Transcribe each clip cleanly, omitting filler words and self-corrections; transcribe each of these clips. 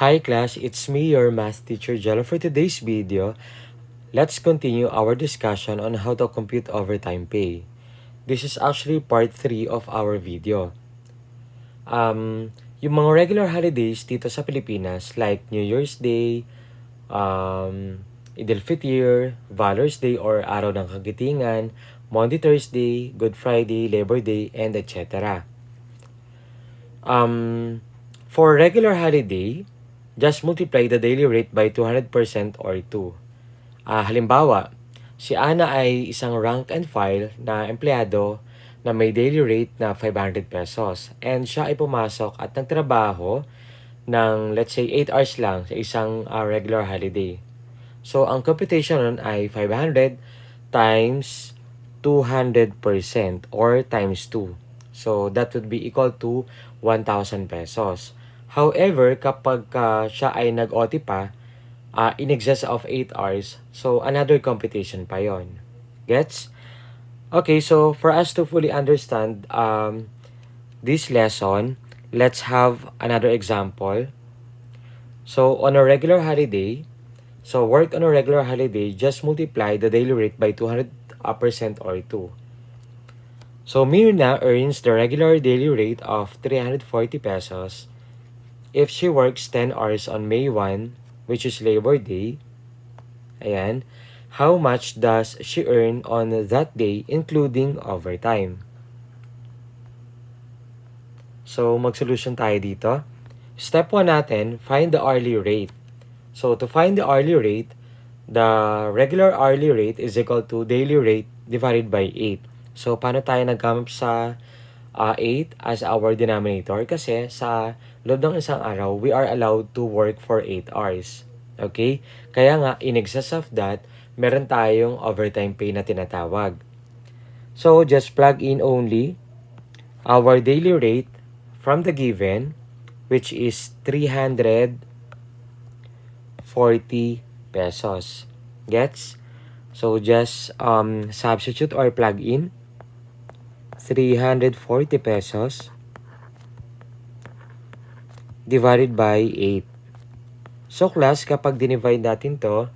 Hi class, it's me, your math teacher Jello. For today's video, let's continue our discussion on how to compute overtime pay. This is actually part 3 of our video. Yung mga regular holidays dito sa Pilipinas like New Year's Day, Eid al-Fitr, Valor's Day or Araw ng Kagitingan, Monday, Thursday, Good Friday, Labor Day, and etc. For regular holiday, just multiply the daily rate by 200% or 2. Halimbawa, si Ana ay isang rank and file na empleyado na may daily rate na 500 pesos and siya ay pumasok at nagtrabaho ng let's say 8 hours lang sa isang regular holiday. So, ang computation nun ay 500 times 200% or times 2. So, that would be equal to 1,000 pesos. However, kapag siya ay nag-OT pa, in excess of 8 hours, so another computation pa yon. Gets? Okay, so for us to fully understand this lesson, let's have another example. So, on a regular holiday, so work on a regular holiday, just multiply the daily rate by 200% or 2. So, Mirna earns the regular daily rate of 340 pesos if she works 10 hours on May 1, which is Labor Day. Ayan. How much does she earn on that day, including overtime? So, mag-solution tayo dito. Step 1 natin, find the hourly rate. So, to find the hourly rate, the regular hourly rate is equal to daily rate divided by 8. So, paano tayo nag-come up sa 8 as our denominator? Kasi sa loob ng isang araw, we are allowed to work for 8 hours. Okay? Kaya nga, in excess of that, meron tayong overtime pay na tinatawag. So, just plug in only our daily rate from the given, which is 340 pesos. Gets? So, just substitute or plug in 340 pesos divided by 8. So, class, kapag dinivide natin to,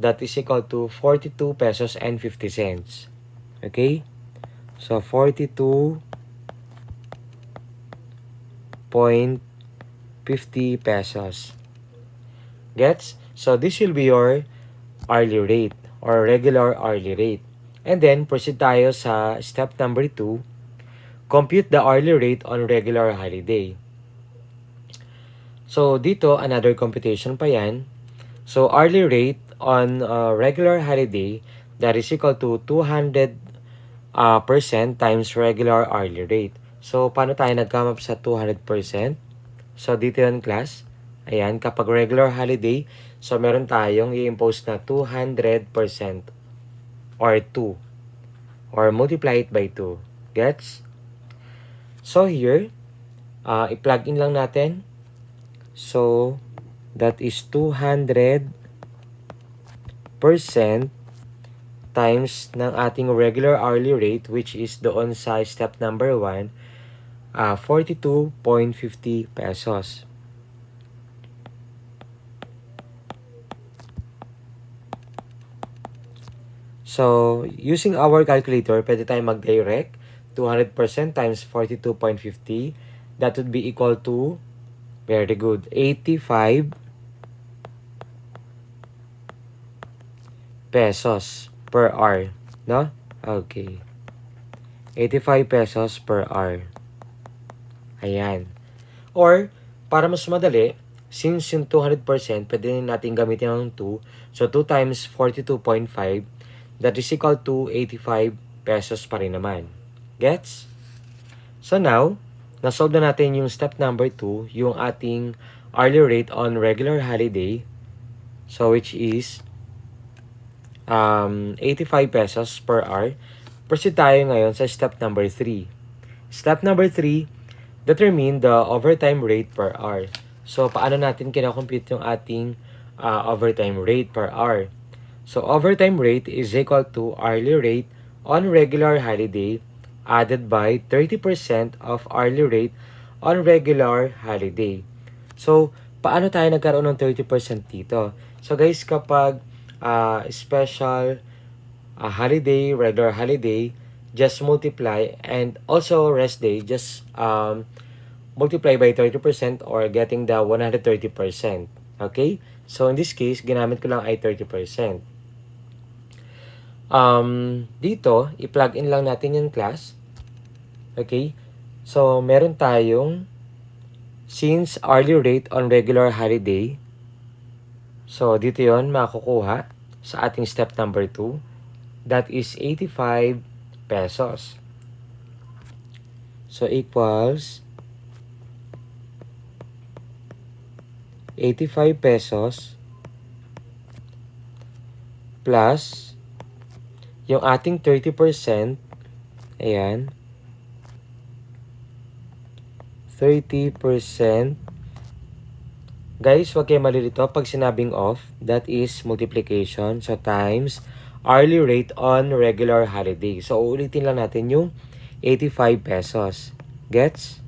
that is equal to 42 pesos and 50 cents. Okay? So, 42.50 pesos. Gets? So, this will be your hourly rate or regular hourly rate. And then, proceed tayo sa step number 2. Compute the hourly rate on regular holiday. So, dito, another computation pa yan. So, hourly rate on regular holiday, that is equal to 200% times regular hourly rate. So, paano tayo nag-come up sa 200%? So, dito yan, class. Ayan, kapag regular holiday, so meron tayong i-impose na 200% or 2 or multiply it by 2. Gets? So here, i-plug in lang natin. So, that is 200% times ng ating regular hourly rate, which is doon sa step number 1, 42.50 pesos. So, using our calculator, pwede tayong mag-direct 200% times 42.50. That would be equal to, very good, 85 pesos per hour. No? Okay. 85 pesos per hour. Ayan. Or, para mas madali, since yung 200%, pwede natin gamitin ng 2. So, 2 times 42.5, that is equal to 85 pesos pa rin naman. Gets? So now, nasolve na natin yung step number 2, yung ating hourly rate on regular holiday. So which is 85 pesos per hour. Proceed tayo ngayon sa step number 3. Step number 3, determine the overtime rate per hour. So paano natin kinakompute yung ating overtime rate per hour? So, overtime rate is equal to hourly rate on regular holiday added by 30% of hourly rate on regular holiday. So, paano tayo nagkaroon ng 30% dito? So guys, kapag special holiday, regular holiday, just multiply, and also rest day, just multiply by 30% or getting the 130%. Okay? So in this case, ginamit ko lang ay 30%. Dito, i-plug in lang natin yung class. Okay? So, meron tayong since hourly rate on regular holiday. So, dito yon makukuha sa ating step number 2. That is 85 pesos. So, equals 85 pesos plus yung ating 30%, ayan, 30%. Guys, wag kayo malilito pag sinabing off, that is multiplication. So, times hourly rate on regular holiday. So, uulitin lang natin yung 85 pesos. Gets?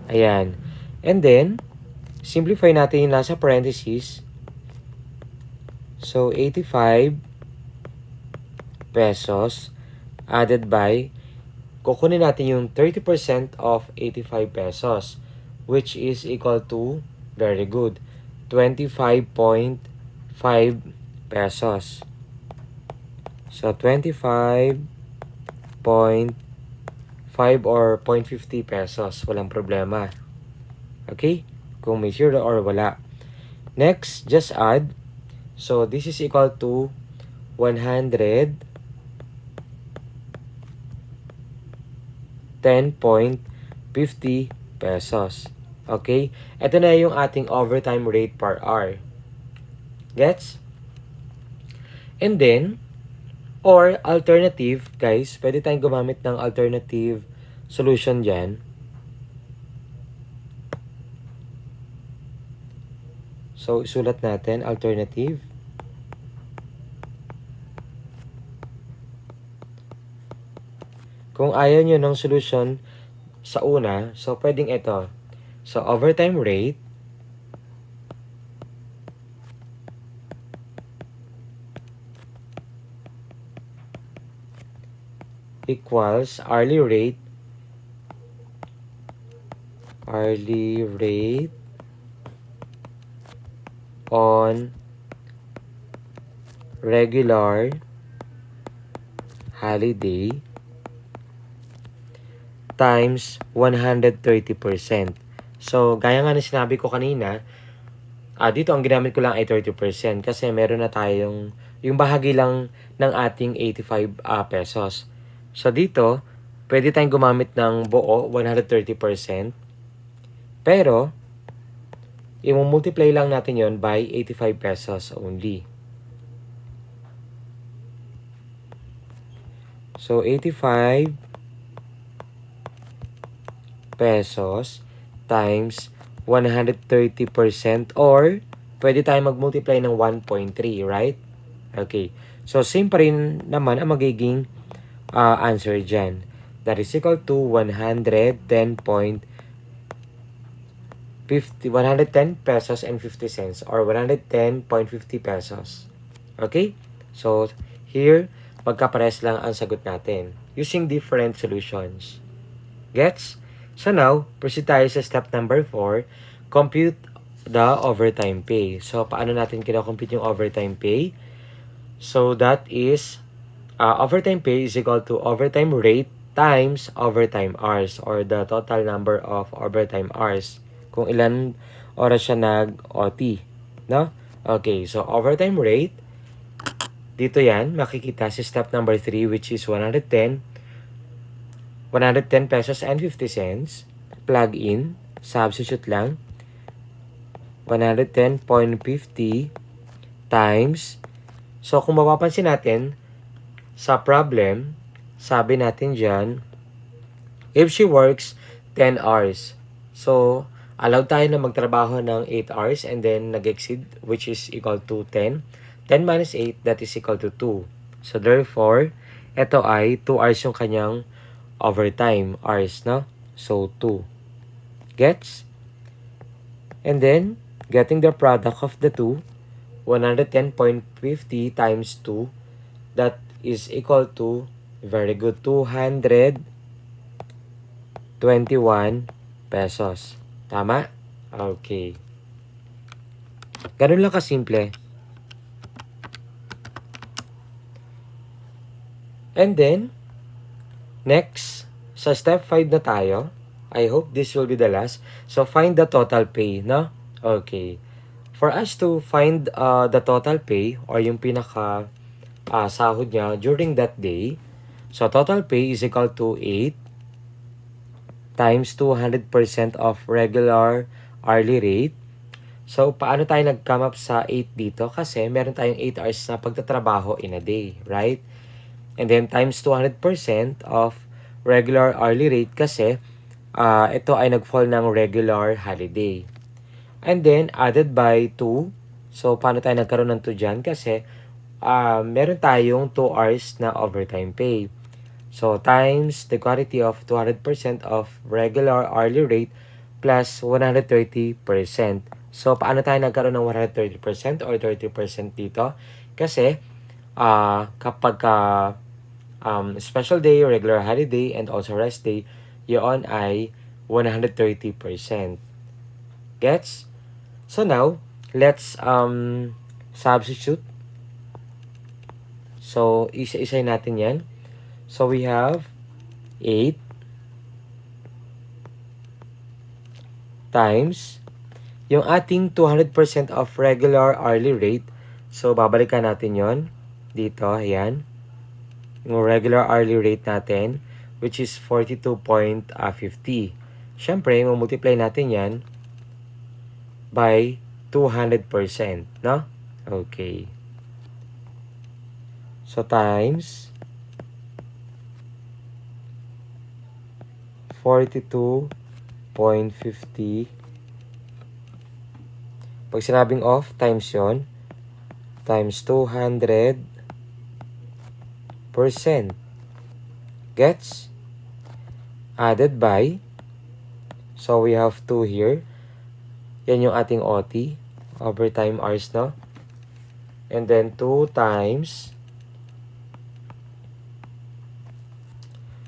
Ayan. And then, simplify natin yung nasa parentheses. So, 85 pesos added by, kukunin natin yung 30% of 85 pesos, which is equal to, very good, 25.5 pesos. So, 25.5 or 0.50 pesos. Walang problema. Okay? Kung may zero or wala. Next, just add. So, this is equal to 110.50 pesos. Okay? Ito na yung ating overtime rate per hour. Gets? And then, or alternative, guys, pwede tayong gumamit ng alternative solution dyan. So, isulat natin, alternative. Kung ayaw nyo ng solution sa una, so pwedeng ito. So, overtime rate equals hourly rate on regular holiday times 130%. So, gaya nga na sinabi ko kanina, dito ang ginamit ko lang ay 30% kasi meron na tayong yung bahagi lang ng ating 85 pesos. So, dito, pwede tayong gumamit ng buo, 130%. Pero, i-multiply lang natin yon by 85 pesos only. So, 85 pesos times 130% or pwede tayong mag-multiply ng 1.3, right? Okay. So, same pa rin naman ang magiging answer dyan. That is equal to 110 pesos and 50 cents or 110.50 pesos. Okay? So, here, magkapares lang ang sagot natin using different solutions. Gets? So now, proceed tayo sa step number 4, compute the overtime pay. So, paano natin kina-compute yung overtime pay? So, that is, overtime pay is equal to overtime rate times overtime hours or the total number of overtime hours. Kung ilan oras siya nag-OT. No? Okay, so overtime rate, dito yan, makikita sa step number 3 which is 110 pesos and 50 cents. Plug in, substitute lang. 110.50 times. So, kung mapapansin natin, sa problem, sabi natin dyan, if she works 10 hours. So, allowed tayo na magtrabaho ng 8 hours and then nag-exceed, which is equal to 10. 10 minus 8, that is equal to 2. So, therefore, ito ay 2 hours yung kanyang overtime hours, no? So, 2. Gets? And then, getting the product of the two, 110.50 times 2, that is equal to, very good, 221 pesos. Tama? Okay. Ganun lang kasimple. And then, next, sa step 5 na tayo. I hope this will be the last. So, find the total pay, no? Okay. For us to find the total pay or yung pinaka sahod niya during that day, so total pay is equal to 8 times 200% of regular hourly rate. So, paano tayo nag-come up sa 8 dito? Kasi meron tayong 8 hours na pagtatrabaho in a day, right? And then, times 200% of regular hourly rate kasi ito ay nag-fall ng regular holiday. And then, added by 2. So, paano tayo nagkaroon ng 2 dyan? Kasi, meron tayong 2 hours na overtime pay. So, times the quantity of 200% of regular hourly rate plus 130%. So, paano tayo nagkaroon ng 130% or 30% dito? Kasi, kapag special day, regular holiday, and also rest day, yun ay 130%. Gets? So now, let's substitute. So, isa-isay natin yan. So, we have 8 times yung ating 200% of regular hourly rate. So, babalikan natin yon dito. Ayan. Yung regular hourly rate natin, which is 42.50. Siyempre, multiply natin yan by 200%, no? Okay. So, times 42.50. Pag sinabing off, times yon, times 200%. Gets? Added by, so we have 2 here. Yan yung ating OT, overtime hours, no? And then 2 times,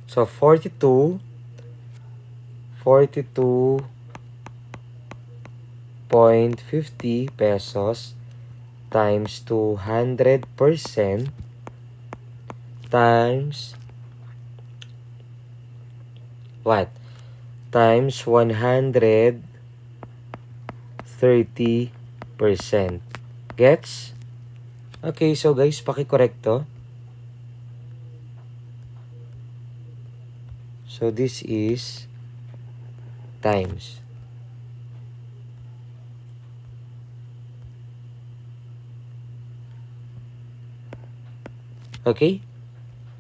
so 42.50 pesos times 200% times what? Times 130%. Gets? Okay, so guys, paki-correct to. So this is times. Okay?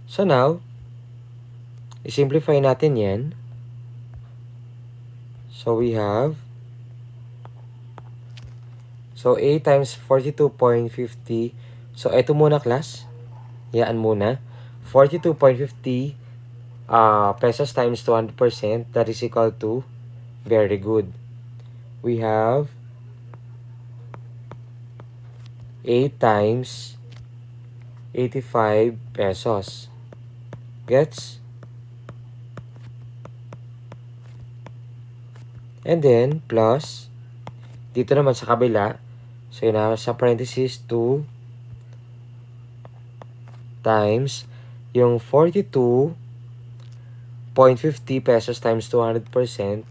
So now, i-simplify natin yan. So we have, so 8 times 42.50. So ito muna class. Yaan muna. 42.50 pesos times 200%. That is equal to, very good, we have 8 times 85 pesos. Gets? And then, plus, dito naman sa kabila, so yun na, sa parenthesis, 2 times yung 42.50 pesos times 200%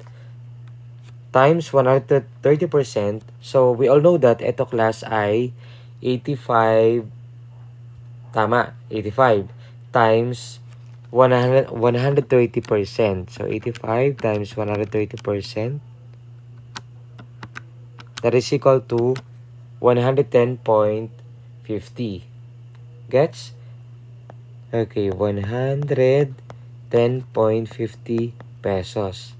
times 130%. So, we all know that ito class ay 85, tama, 85 times 130%. So, 85 times 130%. That is equal to 110.50. Gets? Okay, 110.50 pesos.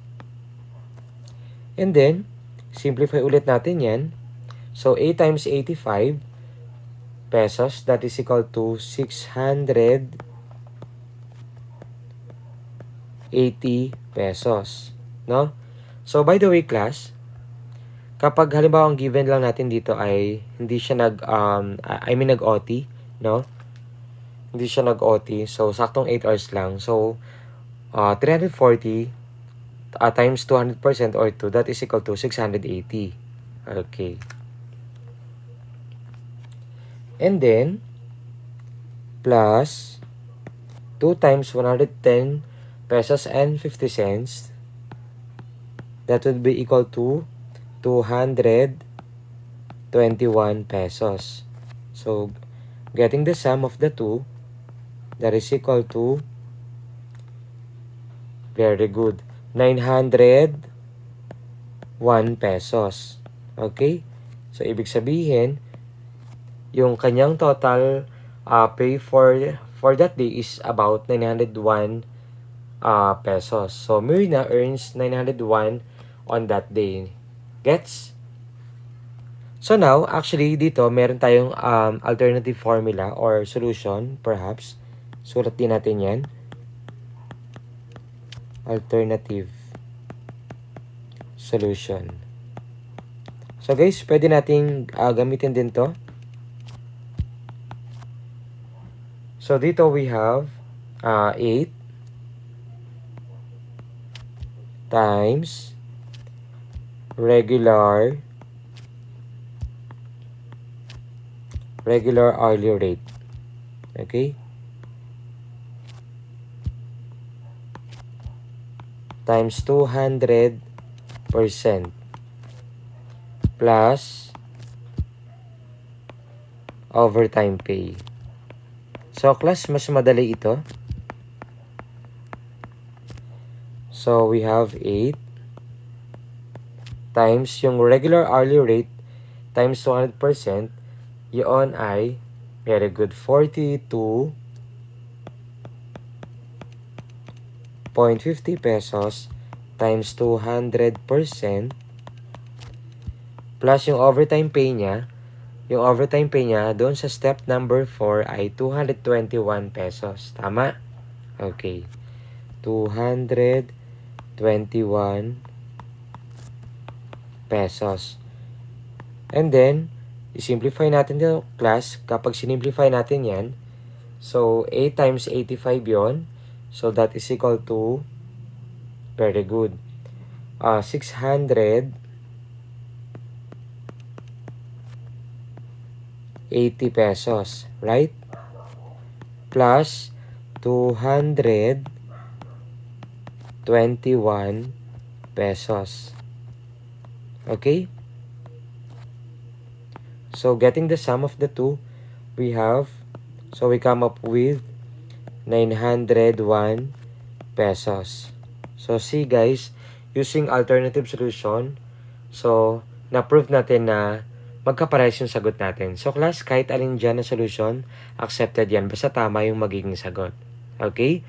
And then, simplify ulit natin yan. So, 8 times 85 pesos, that is equal to 680 pesos. No? So, by the way, class, kapag halimbawa ang given lang natin dito ay hindi siya nag-OT, no? Hindi siya nag-OT. So, saktong 8 hours lang. So, 340 times 200% or 2, that is equal to 680. Okay. And then, plus 2 times 110 pesos and 50 cents, that would be equal to 221 pesos. So, getting the sum of the two, that is equal to, very good, 901 pesos. Okay? So, ibig sabihin, yung kanyang total pay for that day is about 901 pesos. So, Myrna earns 901 on that day. Gets? So now, actually, dito, meron tayong alternative formula or solution, perhaps. Sulat din natin yan. Alternative solution. So guys, pwede nating gamitin din to. So dito we have 8 times regular hourly rate. Okay? Times 200% plus overtime pay. So, class, mas madali ito. So, we have 8 times yung regular hourly rate times 200%. Yun ay, very good, 42.50 pesos times 200% plus yung overtime pay niya. Yung overtime pay niya doon sa step number 4 ay 221 pesos. Tama? Okay. 221 pesos. And then, i-simplify natin yung class. Kapag sinimplify natin yan, so 8 times 85 yon. So that is equal to, very good, 680 pesos, right? Plus 221 pesos. Okay? So, getting the sum of the two, we come up with 901 pesos. So, see guys, using alternative solution, so, na-prove natin na magkaparehas yung sagot natin. So, class, kahit alin dyan na solution, accepted yan. Basta tama yung magiging sagot. Okay?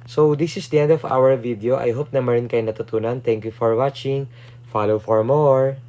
So, this is the end of our video. I hope na marin kayo natutunan. Thank you for watching. Follow for more.